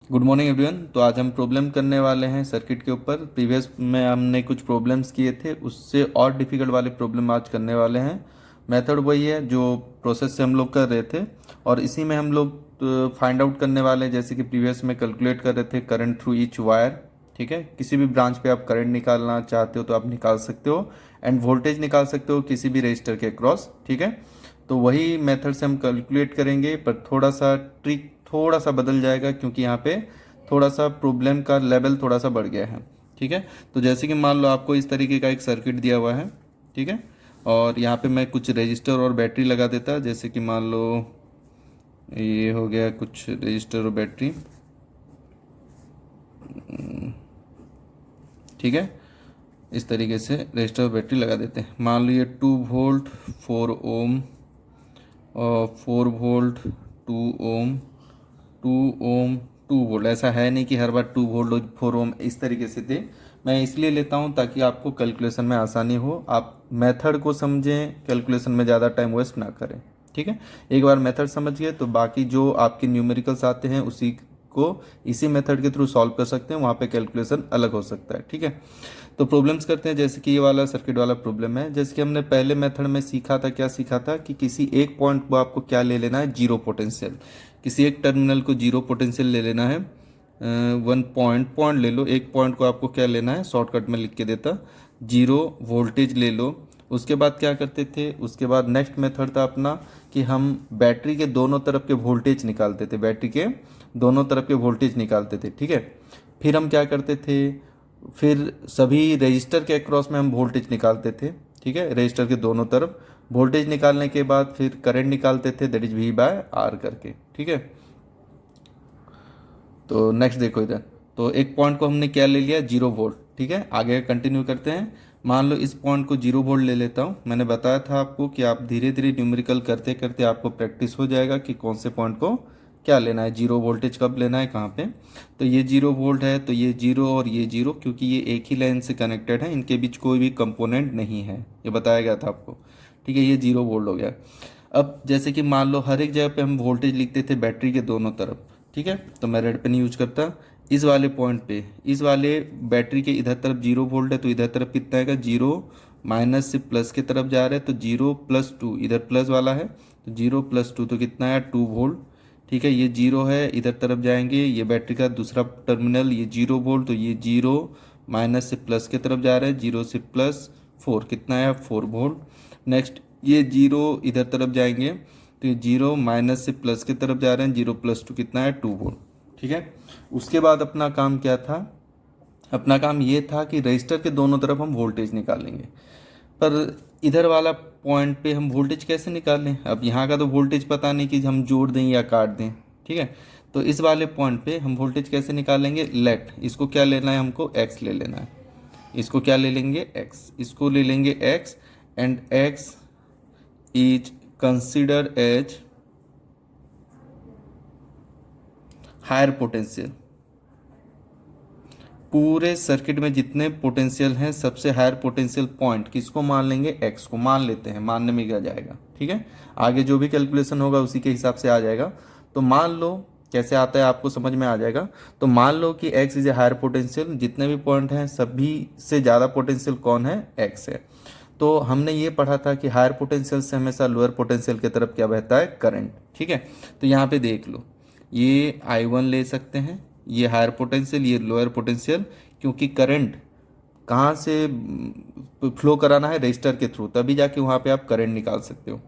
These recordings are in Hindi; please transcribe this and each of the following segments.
Good morning everyone. तो आज हम प्रॉब्लम करने वाले हैं सर्किट के ऊपर। प्रीवियस में हमने कुछ प्रॉब्लम्स किए थे, उससे और डिफ़िकल्ट वाले प्रॉब्लम आज करने वाले हैं। मेथड वही है जो प्रोसेस से हम लोग कर रहे थे, और इसी में हम लोग फाइंड आउट करने वाले हैं। जैसे कि प्रीवियस में कैलकुलेट कर रहे थे करंट थ्रू ईच वायर। ठीक है, किसी भी ब्रांच पे आप करंट निकालना चाहते हो तो आप निकाल सकते हो, एंड वोल्टेज निकाल सकते हो किसी भी रजिस्टर के अक्रॉस। ठीक है, तो वही मेथड से हम कैलकुलेट करेंगे, पर थोड़ा सा ट्रिक थोड़ा सा बदल जाएगा, क्योंकि यहाँ पे थोड़ा सा प्रॉब्लम का लेवल थोड़ा सा बढ़ गया है। ठीक है, तो जैसे कि मान लो आपको इस तरीके का एक सर्किट दिया हुआ है। ठीक है, और यहाँ पे मैं कुछ रजिस्टर और बैटरी लगा देता, जैसे कि मान लो ये हो गया कुछ रजिस्टर और बैटरी। ठीक है, इस तरीके से रजिस्टर और बैटरी लगा देते हैं। मान लो ये 2 वोल्ट 4 ओम और 4 वोल्ट 2 ओम 2 ओम 2 वोल्ट। ऐसा है नहीं कि हर बार 2 वोल्ट और 4 ओम इस तरीके से दे। मैं इसलिए लेता हूँ ताकि आपको कैलकुलेशन में आसानी हो, आप मेथड को समझें, कैलकुलेशन में ज़्यादा टाइम वेस्ट ना करें। ठीक है, एक बार मेथड समझ गए तो बाकी जो आपके न्यूमेरिकल्स आते हैं उसी को इसी मेथड के थ्रू सॉल्व कर सकते हैं। वहाँ पे कैलकुलेशन अलग हो सकता है। ठीक है, तो प्रॉब्लम्स करते हैं। जैसे कि ये वाला सर्किट वाला प्रॉब्लम है, जैसे कि हमने पहले मेथड में सीखा था। क्या सीखा था कि किसी एक पॉइंट को आपको क्या ले लेना है, जीरो पोटेंशियल। किसी एक टर्मिनल को जीरो पोटेंशियल ले लेना है। वन पॉइंट ले लो, एक पॉइंट को आपको क्या लेना है, शॉर्टकट में लिख के देता, जीरो वोल्टेज ले लो। उसके बाद क्या करते थे, उसके बाद नेक्स्ट मेथड था अपना कि हम बैटरी के दोनों तरफ के वोल्टेज निकालते थे, बैटरी के दोनों तरफ के वोल्टेज निकालते थे। ठीक है, फिर हम क्या करते थे, फिर सभी रजिस्टर के अक्रॉस में हम वोल्टेज निकालते थे। ठीक है, रजिस्टर के दोनों तरफ वोल्टेज निकालने के बाद फिर करंट निकालते थे, दैट इज V/R करके। ठीक है, तो नेक्स्ट देखो इधर, तो एक पॉइंट को हमने क्या ले लिया, 0 वोल्ट। ठीक है, आगे कंटिन्यू करते हैं। मान लो इस पॉइंट को 0 वोल्ट ले लेता हूँ। मैंने बताया था आपको कि आप धीरे धीरे न्यूमेरिकल करते करते आपको प्रैक्टिस हो जाएगा कि कौन से पॉइंट को क्या लेना है, जीरो वोल्टेज कब लेना है, कहाँ पे। तो ये 0 वोल्ट है, तो ये जीरो और ये जीरो, क्योंकि ये एक ही लाइन से कनेक्टेड है, इनके बीच कोई भी कंपोनेंट नहीं है, ये बताया गया था आपको। ठीक है, ये 0 वोल्ट हो गया। अब जैसे कि मान लो हर एक जगह पे हम वोल्टेज लिखते थे बैटरी के दोनों तरफ। ठीक है, तो मैं रेड पेन यूज करता। इस वाले पॉइंट पे, इस वाले बैटरी के इधर तरफ 0 वोल्ट है, तो इधर तरफ कितना आएगा, जीरो। माइनस से प्लस की तरफ जा रहा है, तो 0 + 2, इधर प्लस वाला है, तो 0 + 2 तो कितना आया, 2 वोल्ट। ठीक है, ये जीरो है, इधर तरफ जाएंगे, ये बैटरी का दूसरा टर्मिनल, ये 0 वोल्ट, तो ये जीरो माइनस से प्लस की तरफ जा रहा है, 0 से +4 कितना आया, 4 वोल्ट। नेक्स्ट ये जीरो इधर तरफ जाएंगे, तो ये जीरो माइनस से प्लस की तरफ जा रहे हैं, 0 + 2 कितना है, 2 वोल्ट। ठीक है, उसके बाद अपना काम क्या था, अपना काम ये था कि रजिस्टर के दोनों तरफ हम वोल्टेज निकालेंगे। पर इधर वाला पॉइंट पे हम वोल्टेज कैसे निकालें, अब यहाँ का तो वोल्टेज पता नहीं कि हम जोड़ दें या काट दें। ठीक है, तो इस वाले पॉइंट पे हम वोल्टेज कैसे निकालेंगे, लेट इसको क्या लेना है, हमको एक्स ले लेना है। इसको क्या ले लेंगे, एक्स, इसको ले लेंगे एक्स, एंड X is consider as higher potential. पूरे सर्किट में जितने पोटेंशियल हैं, सबसे हायर पोटेंशियल पॉइंट किसको मान लेंगे, एक्स को मान लेते हैं, मानने में क्या जाएगा। ठीक है, आगे जो भी कैलकुलेशन होगा उसी के हिसाब से आ जाएगा। तो मान लो कैसे आता है आपको समझ में आ जाएगा। तो मान लो कि X is a higher potential, जितने भी पॉइंट हैं सभी से ज़्यादा पोटेंशियल कौन है, एक्स है। तो हमने ये पढ़ा था कि हायर पोटेंशियल से हमेशा लोअर पोटेंशियल की तरफ क्या बहता है, करंट। ठीक है, तो यहाँ पे देख लो, ये I1 ले सकते हैं, ये हायर पोटेंशियल, ये लोअर पोटेंशियल, क्योंकि करंट कहाँ से फ्लो कराना है, रजिस्टर के थ्रू, तभी जाके वहाँ पे आप करंट निकाल सकते हो।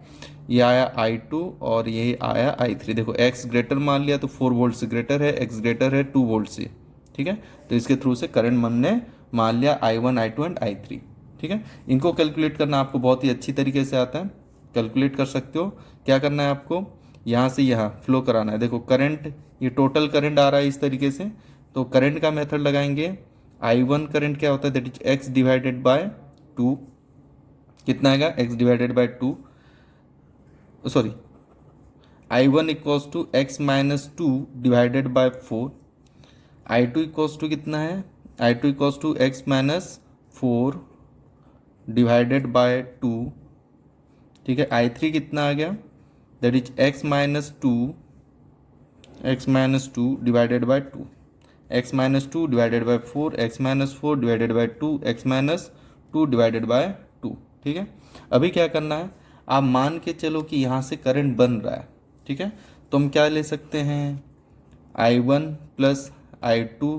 ये आया I2 और ये आया I3। देखो x ग्रेटर मान लिया तो 4 वोल्ट से ग्रेटर है, x ग्रेटर है 2 वोल्ट से। ठीक है, तो इसके थ्रू से करंट हमने मान लिया I1 I2 एंड I3। ठीक है, इनको कैलकुलेट करना आपको बहुत ही अच्छी तरीके से आता है, कैलकुलेट कर सकते हो। क्या करना है आपको, यहाँ से यहाँ फ्लो कराना है। देखो करंट, ये टोटल करंट आ रहा है इस तरीके से, तो करंट का मेथड लगाएंगे। I1 करंट क्या होता है, that is x divided by 2, कितना आएगा, x divided by 2, sorry, I1 equals to x - 2 divided by 4। I2 equals to कितना है, I2 equals to x - 4 divided by 2। ठीक है, I3 कितना आ गया, that is x - 2 divided by 2। X minus two divided by four, X minus four divided by two, X minus two divided by two. ठीक है, अभी क्या करना है, आप मान के चलो कि यहाँ से करंट बन रहा है। ठीक है, तो हम क्या ले सकते हैं, I one plus I two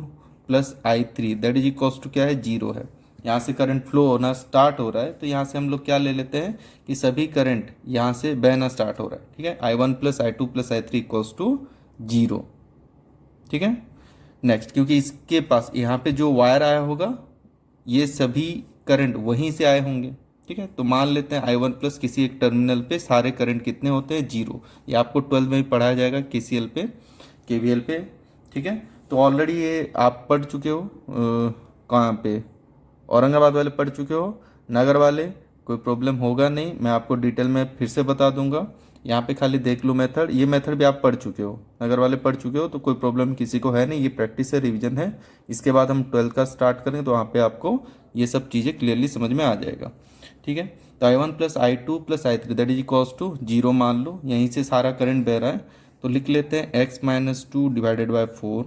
plus I three that is equals to क्या है, जीरो है। यहाँ से करंट फ्लो होना स्टार्ट हो रहा है, तो यहाँ से हम लोग क्या ले लेते हैं कि सभी करंट यहाँ से बहना स्टार्ट हो रहा है। ठीक है, I one plus I two plus I three equals to zero. ठीक है, नेक्स्ट, क्योंकि इसके पास यहाँ पे जो वायर आया होगा ये सभी करंट वहीं से आए होंगे। ठीक है, तो मान लेते हैं आई वन प्लस किसी एक टर्मिनल पे सारे करंट कितने होते हैं, जीरो। ये आपको 12 में ही पढ़ाया जाएगा केसीएल पे, केवीएल पे। ठीक है, तो ऑलरेडी ये आप पढ़ चुके हो, कहाँ पे, औरंगाबाद वाले पढ़ चुके हो, नगर वाले कोई प्रॉब्लम होगा नहीं, मैं आपको डिटेल में फिर से बता दूंगा। यहाँ पे खाली देख लो मेथड, ये मेथड भी आप पढ़ चुके हो, नगर वाले पढ़ चुके हो, तो कोई प्रॉब्लम किसी को है नहीं, ये प्रैक्टिस है, रिवीजन है। इसके बाद हम 12 का स्टार्ट करेंगे तो वहाँ पे आपको ये सब चीज़ें क्लियरली समझ में आ जाएगा। ठीक है, तो I one plus I two plus I three that is equals to zero मान लो, यहीं से सारा करंट बह रहा है, तो लिख लेते हैं x minus two divided by four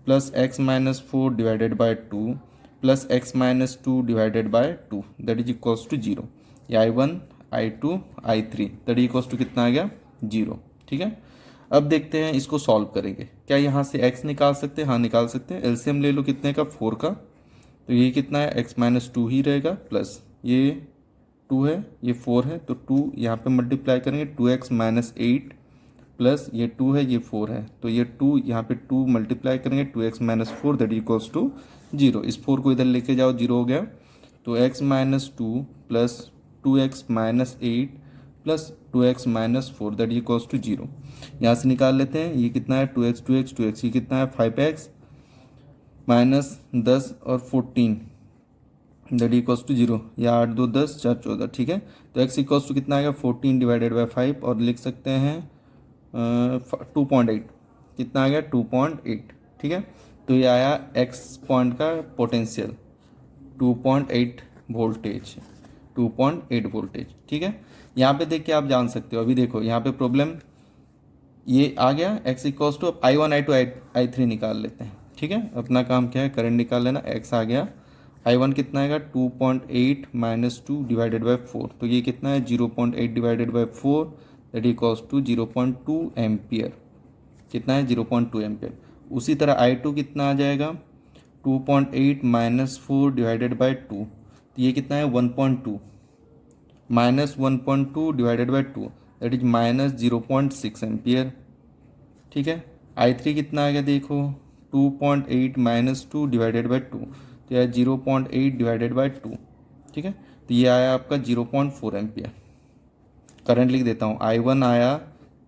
plus x minus four divided by two plus x minus two divided by two that is equals to zero. ये I one I two I three that is equals to कितना आ गया, जीरो। ठीक है, अब देखते हैं इसको सॉल्व करेंगे, क्या यहाँ से x निकाल सकते हैं, हाँ निकाल सकते हैं। एलसीएम ले लो कितने का, 4 का, तो ये कितना है, x माइनस टू ही रहेगा, प्लस ये 2 है, ये 4 है, तो 2 यहाँ पे मल्टीप्लाई करेंगे, 2x माइनस एट प्लस ये 2 है, ये 4 है, तो ये 2 यहाँ पे 2 मल्टीप्लाई करेंगे, 2x minus four that equals to zero. इस 4 को इधर लेके जाओ, जीरो हो गया, तो x minus two plus 2x minus eight plus 2x minus four that equals to zero. यहाँ से निकाल लेते हैं, ये कितना है, 2x, ये कितना है, 5x माइनस 10 और 14 दैट इक्वल्स टू जीरो, या 8 2 10 4 14। ठीक है, तो x इक्वल्स टू कितना आएगा, 14 डिवाइडेड बाई 5, और लिख सकते हैं 2.8, कितना आ गया, 2.8। ठीक है, तो ये आया x पॉइंट का पोटेंशियल 2.8 वोल्टेज, 2.8 वोल्टेज। ठीक है, यहाँ पे देख के आप जान सकते हो, अभी देखो यहाँ पे प्रॉब्लम ये आ गया, x इक्वल्स टू, अब I one I two I three निकाल लेते हैं। ठीक है, अपना काम क्या है, करंट निकाल लेना, x आ गया, आई वन कितना आएगा, 2.8 minus two divided by four, तो ये कितना है, 0.8 divided by four that equals to 0.2 ampere, कितना है, 0.2 एम्पियर। उसी तरह आई टू कितना आ जाएगा, 2.8 minus four divided by to, तो ये कितना है, 1.2 minus 1.2 divided by two that is minus 0.6 ampere. ठीक है, आई थ्री कितना आ गया, देखो 2.8 minus two divided by to, तो यह 0.8 डिवाइडेड बाई टू। ठीक है, तो ये आया आपका 0.4 एम्पियर। करंट लिख देता हूँ, आई वन आया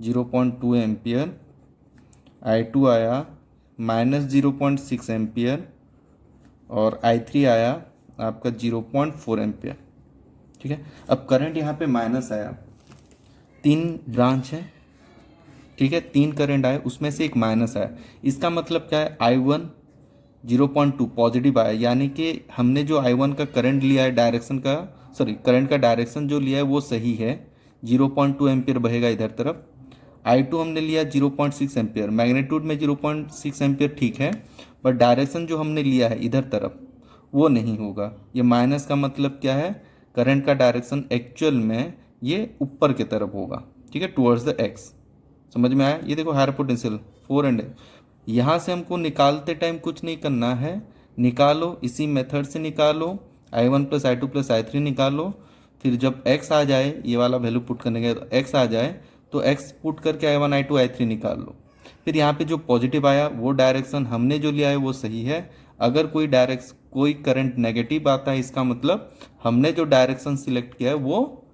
0.2 एम्पियर, आई टू आया माइनस 0.6 एम्पियर, और आई थ्री आया आपका 0.4 एम्पियर। ठीक है, अब करंट यहाँ पे माइनस आया, 3 ब्रांच है। ठीक है, 3 करंट आए, उसमें से एक माइनस आया, इसका मतलब क्या है, आई वन 0.2 पॉजिटिव आया, यानी कि हमने जो आई वन का करंट लिया है, डायरेक्शन का, सॉरी करंट का डायरेक्शन जो लिया है वो सही है, 0.2 एम्पियर बहेगा इधर तरफ। आई टू हमने लिया 0.6 एम्पियर, मैग्नीट्यूड में 0.6 एम्पियर ठीक है, बट डायरेक्शन जो हमने लिया है इधर तरफ वो नहीं होगा। ये माइनस का मतलब क्या है, करंट का डायरेक्शन एक्चुअल में ये ऊपर की तरफ होगा। ठीक है, टुवर्ड्स द एक्स, समझ में आया। ये देखो हायर पोटेंशियल 4 एंड यहाँ से हमको निकालते टाइम कुछ नहीं करना है, निकालो इसी मेथड से निकालो, आई one plus I two plus I three निकालो, फिर जब x आ जाए, ये वाला वैल्यू पुट करने के बाद x आ जाए तो x पुट करके I one I two I three निकाल लो। फिर यहाँ पे जो पॉजिटिव आया वो डायरेक्शन हमने जो लिया है वो सही है। अगर कोई करंट नेगेटिव आता है, इसका मतलब हमने जो डायरेक्शन सिलेक्ट किया है वो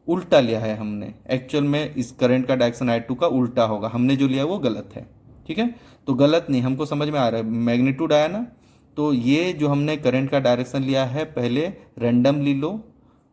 उल्टा लिया है हमने, एक्चुअल में इस करंट का डायरेक्शन आई टू का उल्टा होगा, हमने जो लिया है वो गलत है। ठीक है, तो गलत नहीं, हमको समझ में आ रहा है, मैग्नीट्यूड आया ना, तो ये जो हमने करंट का डायरेक्शन लिया है पहले रैंडमली लो,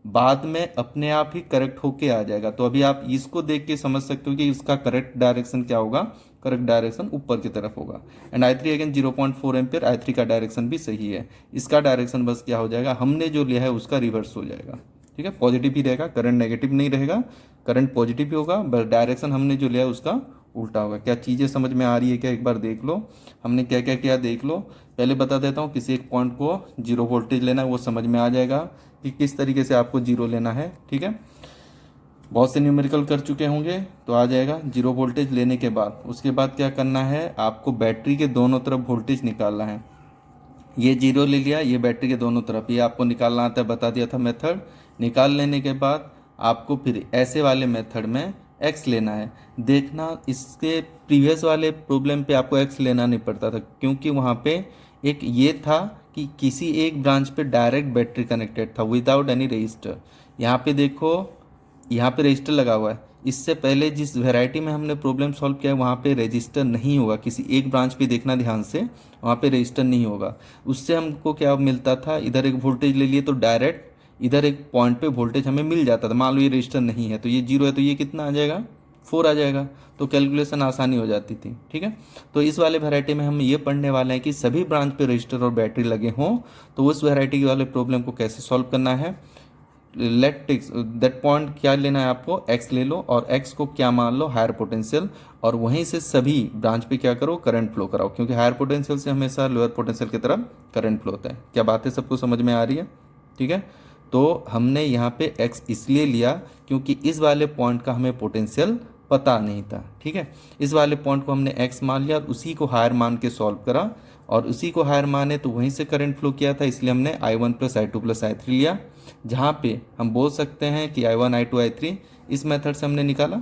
बाद में अपने आप ही करेक्ट होके आ जाएगा। तो अभी आप इसको देख के समझ सकते हो कि इसका करेक्ट डायरेक्शन क्या होगा, करेक्ट डायरेक्शन ऊपर की तरफ होगा। And I three again 0.4 ampere, I three का डायरेक्शन भी सही है, इसका डायरेक्शन बस क्या हो जाएगा, हमने जो लिया है उसका रिवर्स हो जाएगा। ठीक है, पॉजिटिव ही रहेगा, करंट नेगेटिव नहीं रहेगा, करंट पॉजिटिव ही होगा, बस डायरेक्शन हमने जो लिया है उसका उल्टा होगा। क्या चीज़ें समझ में आ रही है क्या, एक बार देख लो। हमने क्या क्या किया देख लो। पहले बता देता हूँ, किसी एक पॉइंट को जीरो वोल्टेज लेना है, वो समझ में आ जाएगा कि किस तरीके से आपको जीरो लेना है। ठीक है, बहुत से न्यूमेरिकल कर चुके होंगे तो आ जाएगा। जीरो वोल्टेज लेने के बाद उसके बाद क्या करना है, आपको बैटरी के दोनों तरफ वोल्टेज निकालना है। ये जीरो ले लिया, ये बैटरी के दोनों तरफ, ये आपको निकालना आता है, बता दिया था मेथड। निकाल लेने के बाद आपको फिर ऐसे वाले मेथड में एक्स लेना है। देखना, इसके प्रीवियस वाले प्रॉब्लम पे आपको एक्स लेना नहीं पड़ता था, क्योंकि वहाँ पे एक ये था कि किसी एक ब्रांच पे डायरेक्ट बैटरी कनेक्टेड था विदाउट एनी रजिस्टर। यहाँ पे देखो, यहाँ पे रजिस्टर लगा हुआ है। इससे पहले जिस वैरायटी में हमने प्रॉब्लम सॉल्व किया है वहाँ पे रजिस्टर नहीं होगा, किसी एक ब्रांच पे देखना ध्यान से, वहाँ पे रजिस्टर नहीं होगा। उससे हमको क्या मिलता था, इधर एक वोल्टेज ले लिए तो डायरेक्ट इधर एक पॉइंट पे वोल्टेज हमें मिल जाता था। मान लो ये रजिस्टर नहीं है तो ये जीरो है, तो ये कितना आ जाएगा, 4 आ जाएगा। तो कैलकुलेशन आसानी हो जाती थी। ठीक है, तो इस वाले वैरायटी में हम ये पढ़ने वाले हैं कि सभी ब्रांच पे रजिस्टर और बैटरी लगे हों तो उस वैरायटी वाले प्रॉब्लम को कैसे सॉल्व करना है। लेट टेक्स दैट पॉइंट क्या लेना है आपको, एक्स ले लो, और एक्स को क्या मान लो, हायर पोटेंशियल, और वहीं से सभी ब्रांच पे क्या करो, करंट फ्लो कराओ, क्योंकि हायर पोटेंशियल से हमेशा लोअर पोटेंशियल की तरफ करंट फ्लो होता है। क्या बातें सबको समझ में आ रही है। ठीक है, तो हमने यहाँ पे एक्स इसलिए लिया क्योंकि इस वाले पॉइंट का हमें पोटेंशियल पता नहीं था। ठीक है, इस वाले पॉइंट को हमने एक्स मान लिया और उसी को हायर मान के सॉल्व करा, और उसी को हायर माने तो वहीं से करंट फ्लो किया था, इसलिए हमने I1 plus I2 plus I3 लिया। जहाँ पे हम बोल सकते हैं कि I1 I2 I3 इस मेथड से हमने निकाला।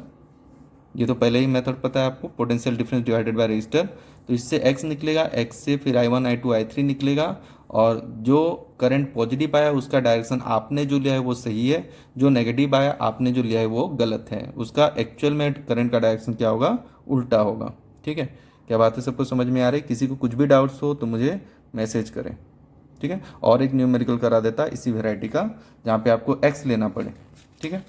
ये तो पहले ही मेथड पता है आपको, potential difference divided by resistor. तो इससे x निकलेगा, x से फिर I1 I2 I3 निकलेगा, और जो करंट पॉजिटिव आया उसका डायरेक्शन आपने जो लिया है वो सही है, जो नेगेटिव आया आपने जो लिया है वो गलत है, उसका एक्चुअल में करंट का डायरेक्शन क्या होगा, उल्टा होगा। ठीक है, क्या बात है सबको समझ में आ रही है। किसी को कुछ भी डाउट्स हो तो मुझे मैसेज करें। ठीक है, और एक न्यूमेरिकल करा देता इसी वैरायटी का जहाँ पे आपको x लेना पड़े। ठीक है,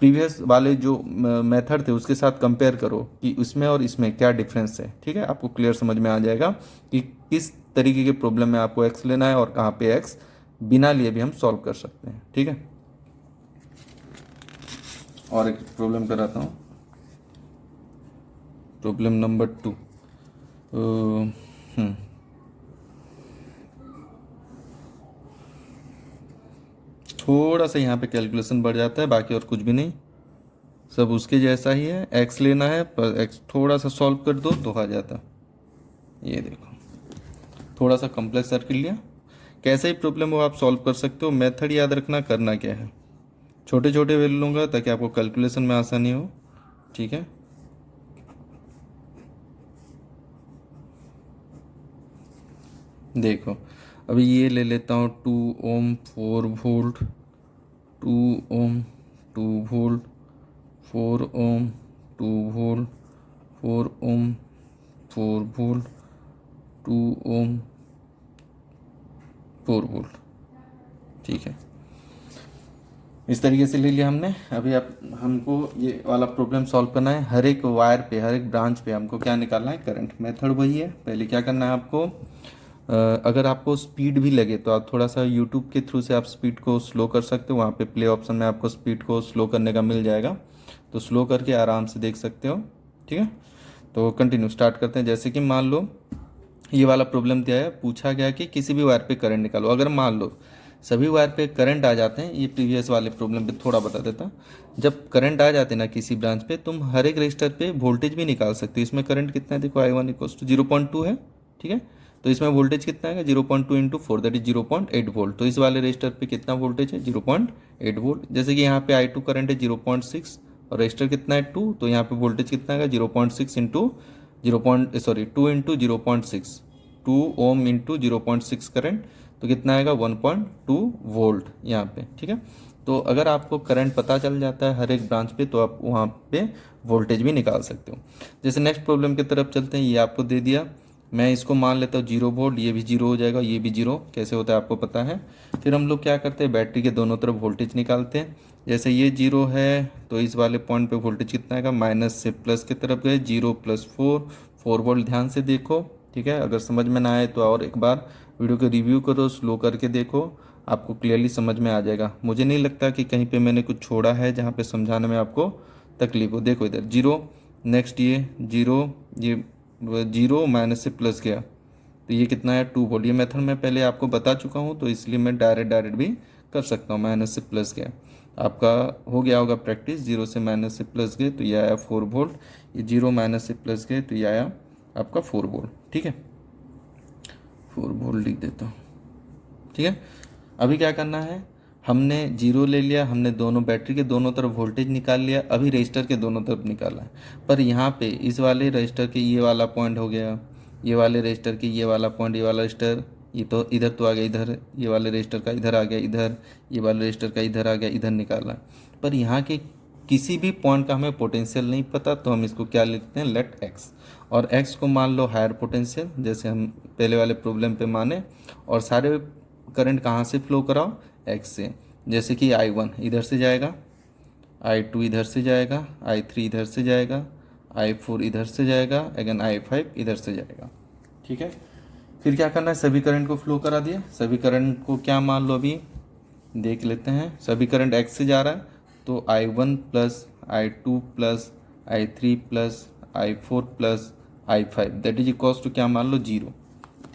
प्रीवियस वाले जो मेथड थे उसके साथ कंपेयर करो कि उसमें और इसमें क्या डिफरेंस है। ठीक है, आपको क्लियर समझ में आ जाएगा कि किस तरीके के प्रॉब्लम में आपको एक्स लेना है और कहाँ पे एक्स बिना लिए भी हम सॉल्व कर सकते हैं। ठीक है, और एक प्रॉब्लम कराता हूँ, प्रॉब्लम नंबर 2। थोड़ा सा यहाँ पे कैलकुलेशन बढ़ जाता है, बाकी और कुछ भी नहीं, सब उसके जैसा ही है। एक्स लेना है पर एक्स थोड़ा सा सॉल्व कर दो तो आ जाता। ये देखो, थोड़ा सा कॉम्प्लेक्स सर्किट लिया। कैसे ही प्रॉब्लम हो आप सॉल्व कर सकते हो। मेथड याद रखना, करना क्या है, छोटे छोटे वैल्यू लूँगा ताकि आपको कैलकुलेशन में आसानी हो। ठीक है, देखो अभी ये ले लेता हूँ 2 ओम 4 वोल्ट, 2 ओम 2 वोल्ट, 4 ओम 2 वोल्ट, 4 ओम 4 वोल्ट, 2 ओम 4 वोल्ट। ठीक है, इस तरीके से ले लिया हमने। अभी आप हमको ये वाला प्रॉब्लम सॉल्व करना है। हर एक वायर पे, हर एक ब्रांच पे हमको क्या निकालना है, करंट। मेथड वही है। पहले क्या करना है आपको, अगर आपको स्पीड भी लगे तो आप थोड़ा सा यूट्यूब के थ्रू से आप स्पीड को स्लो कर सकते हो। वहाँ पे प्ले ऑप्शन में आपको स्पीड को स्लो करने का मिल जाएगा, तो स्लो करके आराम से देख सकते हो। ठीक है, तो कंटिन्यू स्टार्ट करते हैं। जैसे कि मान लो ये वाला प्रॉब्लम दिया है, पूछा गया कि किसी भी वायर पे करंट निकालो। अगर मान लो सभी वायर पे करंट आ जाते हैं, ये प्रीवियस वाले प्रॉब्लम पे थोड़ा बता देता, जब करंट आ जाते हैं ना किसी ब्रांच पे, तुम हर एक रजिस्टर पे वोल्टेज भी निकाल सकते हो। इसमें करंट कितना है, देखो I1 इक्वल्स टू 0.2 है। ठीक है, तो इसमें वोल्टेज कितना है, 0.2 इंटू 4 दैट इज 0.8 वोल्ट। तो इस वाले रजिस्टर पे कितना वोल्टेज है, 0.8 वोल्ट। जैसे कि यहाँ पे I2 करंट है 0.6 और रजिस्टर कितना है 2, तो यहाँ पे वोल्टेज कितना है 0.6 into 2 into 0.6, 2 ohm into 0.6 current, तो कितना आएगा 1.2 वोल्ट यहाँ पे। ठीक है, तो अगर आपको करंट पता चल जाता है हर एक ब्रांच पे तो आप वहाँ पे वोल्टेज भी निकाल सकते हो। जैसे नेक्स्ट प्रॉब्लम की तरफ चलते हैं। ये आपको दे दिया, मैं इसको मान लेता हूँ 0 वोल्ट, ये भी 0 हो जाएगा, ये भी 0 कैसे होता है आपको पता है। फिर हम लोग क्या करते हैं, बैटरी के दोनों तरफ वोल्टेज निकालते हैं। जैसे ये 0 है तो इस वाले पॉइंट पे वोल्टेज कितना आएगा, माइनस से प्लस की तरफ गए, 0 + 4 वोल्ट। ध्यान से देखो। ठीक है, अगर समझ में ना आए तो और एक बार वीडियो को रिव्यू करो, स्लो करके देखो, आपको क्लियरली समझ में आ जाएगा। मुझे नहीं लगता कि कहीं पे मैंने कुछ छोड़ा है जहाँ पे समझाने में आपको तकलीफ हो। देखो इधर 0, नेक्स्ट ये जीरो माइनस से प्लस गया तो ये कितना है 2 वोल्ट। ये मेथड मैं पहले आपको बता चुका हूँ तो इसलिए मैं डायरेक्ट भी कर सकता हूँ। माइनस से प्लस गया, आपका हो गया होगा प्रैक्टिस। जीरो से माइनस से प्लस गए तो ये आया 4 वोल्ट, ये जीरो माइनस से प्लस गए तो ये आया आपका 4 वोल्ट। ठीक है, 4 वोल्ट लिख देता हूँ। ठीक है, अभी क्या करना है, हमने जीरो ले लिया, हमने दोनों बैटरी के दोनों तरफ वोल्टेज निकाल लिया, अभी रजिस्टर के दोनों तरफ निकाला है। पर यहाँ पे इस वाले रजिस्टर के ये वाला पॉइंट हो गया, ये वाले रजिस्टर के ये वाला पॉइंट, ये वाला रजिस्टर ये तो इधर तो आ गया, इधर ये वाले रजिस्टर का इधर आ गया, इधर ये वाले रजिस्टर का इधर आ गया, इधर निकाला। पर यहाँ के किसी भी पॉइंट का हमें पोटेंशियल नहीं पता तो हम इसको क्या लिखते हैं, लेट एक्स। और एक्स को मान लो हायर पोटेंशियल, जैसे हम पहले वाले प्रॉब्लम पे माने, और सारे करंट कहाँ से फ्लो कराओ, एक्स से। जैसे कि I1 इधर से जाएगा, I2 इधर से जाएगा, I3 इधर से जाएगा, I4 इधर से जाएगा, अगेन I5 इधर से जाएगा। ठीक है, फिर क्या करना है, सभी करंट को फ्लो करा दिया। सभी करंट को क्या मान लो, अभी देख लेते हैं। सभी करंट एक्स से जा रहा है तो I1 plus I2 plus I3 plus I4 plus I5 that is equals to क्या मान लो, 0।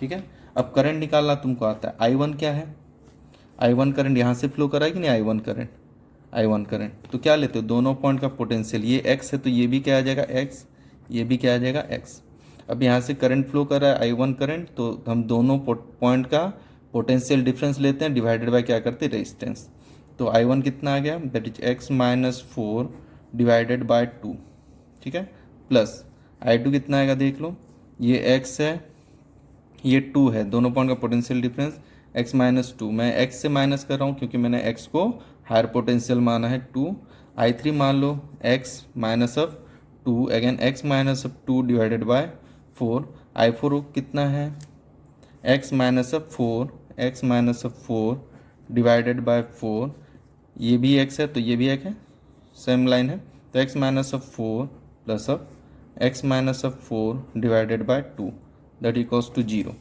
ठीक है, अब करंट निकालना तुमको आता है। I1 क्या है, I1 करंट यहाँ से फ्लो करा है कि नहीं, I1 करंट तो क्या लेते हो, दोनों पॉइंट का पोटेंशियल। ये x है तो ये भी क्या आ जाएगा x, ये भी क्या आ जाएगा x। अब यहाँ से करंट फ्लो कर रहा है I1 करंट, तो हम दोनों पॉइंट का पोटेंशियल डिफरेंस लेते हैं, डिवाइडेड बाय क्या करते हैं, रेजिस्टेंस। तो I1 कितना आ गया, that is x minus 4 divided by 2। ठीक है, प्लस I2 कितना आएगा देख लो, ये x है ये 2 है, दोनों पॉइंट का पोटेंशियल डिफरेंस x माइनस 2। मैं x से माइनस कर रहा हूँ क्योंकि मैंने x को हायर पोटेंशियल माना है 2। I3 मान लो x minus of 2, again x minus of 2 divided by 4। I4 कितना है, x minus of 4, x minus of 4 divided by 4। ये भी x है तो ये भी एक है, सेम लाइन है। तो x minus of 4 plus of x minus of 4 divided by 2 that equals to 0।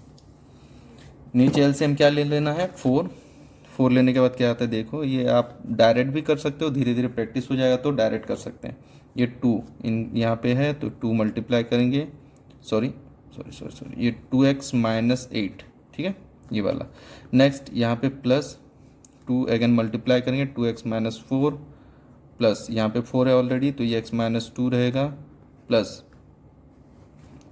नीचे एलसीएम क्या ले लेना है, 4 लेने के बाद क्या आता है देखो, ये आप डायरेक्ट भी कर सकते हो, धीरे धीरे प्रैक्टिस हो जाएगा तो डायरेक्ट कर सकते हैं। ये 2 इन यहाँ पे है तो 2 मल्टीप्लाई करेंगे, सॉरी, ये 2x माइनस 8। ठीक है, ये वाला। नेक्स्ट यहाँ पे प्लस 2 अगेन मल्टीप्लाई करेंगे, 2x माइनस 4 प्लस यहाँ पे 4 है ऑलरेडी तो ये x माइनस 2 रहेगा, प्लस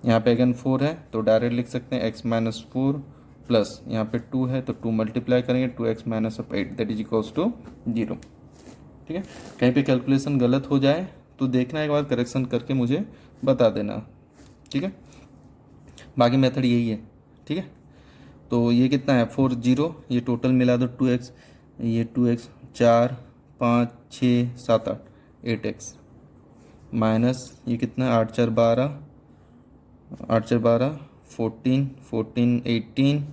यहाँ पे अगेन 4 है तो डायरेक्ट लिख सकते हैं x माइनस 4 प्लस यहाँ पे 2 है तो 2 मल्टीप्लाई करेंगे, 2x minus of 8 that is equals to 0। ठीक है, कहीं पे कैलकुलेशन गलत हो जाए तो देखना, एक बार करेक्शन करके मुझे बता देना। ठीक है, बाकी मेथड यही है। ठीक है, तो ये कितना है 4 0, ये टोटल मिला दो 2x, ये 2x 4 5 6 7 8 8x माइनस ये कितना 8 4 12, 8 4 12 14 14 18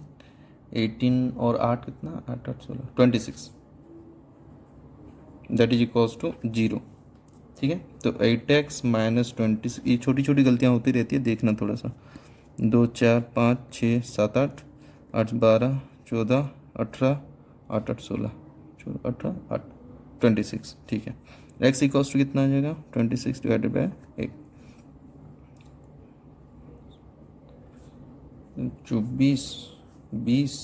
18 और 8 कितना 8 8 16 26 दैट इज इक्वल्स टू 0। ठीक है, तो 8x माइनस 26, ये छोटी छोटी गलतियाँ होती रहती है, देखना थोड़ा सा। 2 4 5 6 7 8 8 12 14 18 8 8 16 14 18 8 26। ठीक है, x इक्वल्स टू कितना आ जाएगा 26 डिवाइडेड बाई 8, 24 20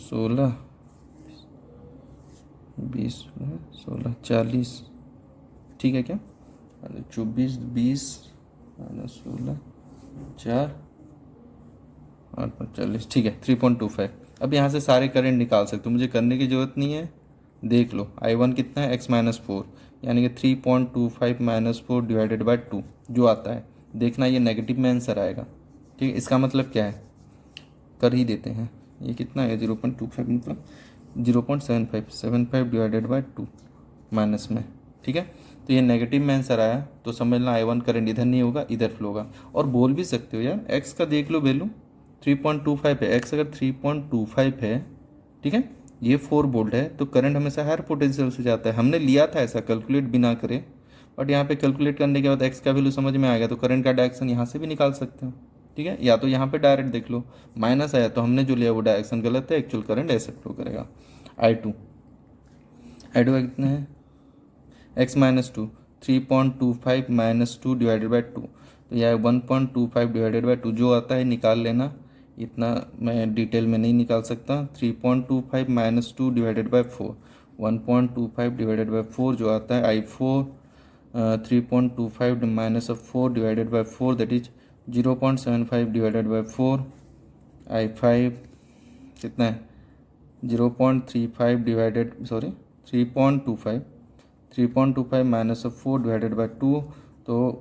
16 20 16 40। ठीक है क्या, 24 20 16 4 8 40। ठीक है, 3.25। अब यहाँ से सारे करंट निकाल सकते हो, मुझे करने की ज़रूरत नहीं है। देख लो I1 कितना है x माइनस 4, यानी कि 3.25 माइनस 4 डिवाइडेड बाई 2 जो आता है। देखना ये नेगेटिव में आंसर आएगा। ठीक है, इसका मतलब क्या है, कर ही देते हैं। ये कितना है 0.25 मतलब 0.75 डिवाइडेड बाई 2 माइनस में। ठीक है, तो ये नेगेटिव में आंसर आया तो समझना I1 करंट इधर नहीं होगा, इधर फ्लो होगा। और बोल भी सकते हो यार, x का देख लो वैल्यू 3.25 है, x अगर 3.25 है, ठीक है, ये 4 वोल्ट है तो करंट हमेशा हायर पोटेंशियल से जाता है। हमने लिया था ऐसा कैलकुलेट भी ना करे, बट यहाँ पे कैलकुलेट करने के बाद x का वैल्यू समझ में आ गया तो करंट का डायरेक्शन यहाँ से भी निकाल सकते हो। ठीक है, या तो यहाँ पे डायरेक्ट देख लो, माइनस आया तो हमने जो लिया वो डायरेक्शन गलत है, एक्चुअल करंट ऐसे फ्लो करेगा। I2 कितना है x minus 2, 3.25 minus 2 divided by 2, तो यह 1.25 डिवाइडेड बाई 2 जो आता है निकाल लेना, इतना मैं डिटेल में नहीं निकाल सकता। 3.25 minus 2 divided by 4, 1.25 divided by 4 जो आता है I4, 3.25 minus of 4 divided by 4 that is 0.75 divided by 4, I5 कितना है 0.35 divided 3.25 minus of 4 divided by 2, तो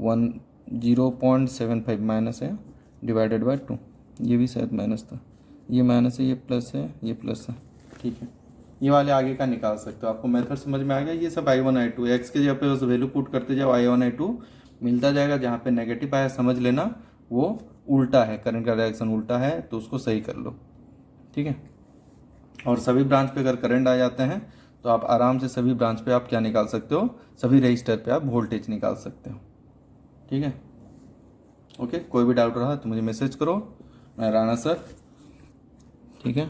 0.75 माइनस है डिवाइडेड बाई 2, ये भी शायद माइनस था, ये माइनस है, ये प्लस है, ये प्लस है, ठीक है। ये वाले आगे का निकाल सकते हो, आपको मेथड समझ में आ गया। ये सब I1 I2 एक्स के जगह पे उस वैल्यू पुट करते जाओ, I1 I2 मिलता जाएगा। जहाँ पे नेगेटिव आया समझ लेना वो उल्टा है, करंट का डायरेक्शन उल्टा है, तो उसको सही कर लो, ठीक है। और सभी ब्रांच पे अगर करंट आ जाते हैं तो आप आराम से सभी ब्रांच पे आप क्या निकाल सकते हो, सभी रजिस्टर पे आप वोल्टेज निकाल सकते हो, ठीक है। ओके, कोई भी डाउट रहा तो मुझे मैसेज करो, मैं राणा सर, ठीक है।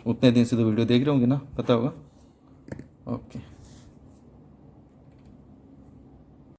उतने दिन से तो वीडियो देख रहे होंगे ना, पता होगा। ओके।